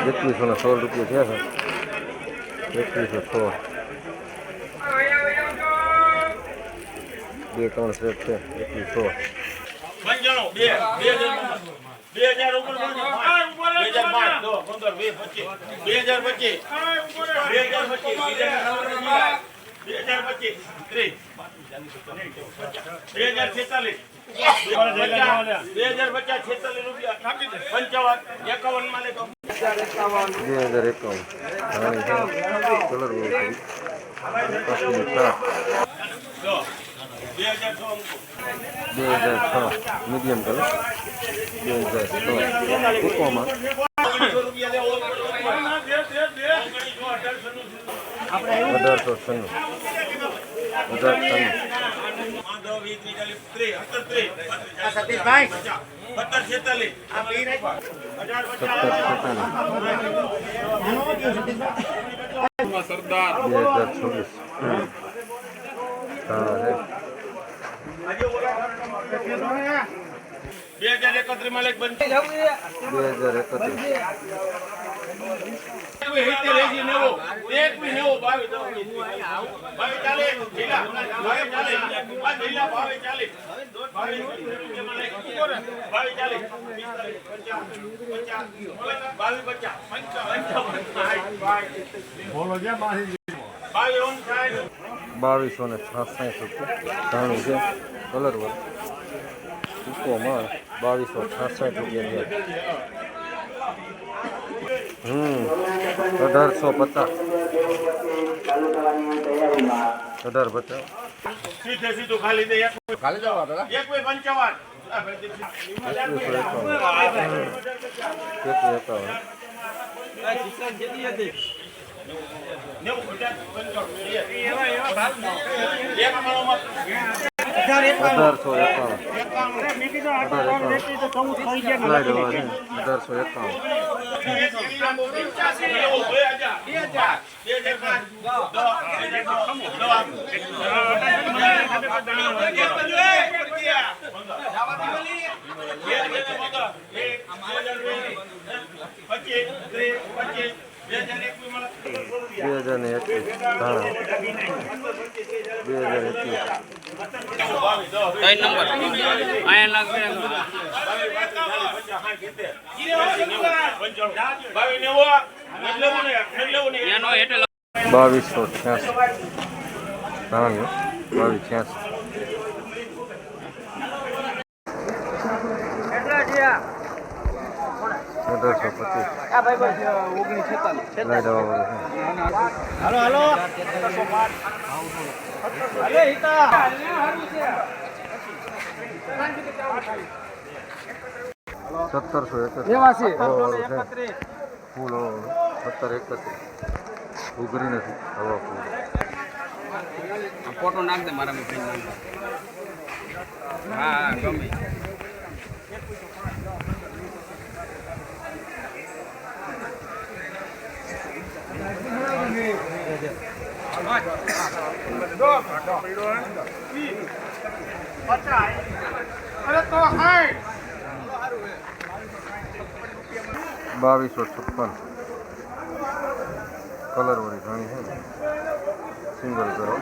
₹2116 થયા છે 2116 બે ત્રણ સેટ છે 2116 2000 ઉપર 2005 15 20 25 2025 2046 મીડિયમ કલર 2006 કુકોમાં 2031 માં લેખ બંધ 2266 ધાણું છે કલર વર્ક કુકોમાં 2266 1850 સીધું ખાલી દે ખાલી જવા દાદા 155 ફૂલ 1731 ઉઘરી નથી હવા ફૂલ ફોટો નાખ દે મારા માં નાખ દે હા ગમે અરે તો હાય 2256 કલર વાળી ઘણી છે સિંગલ કરો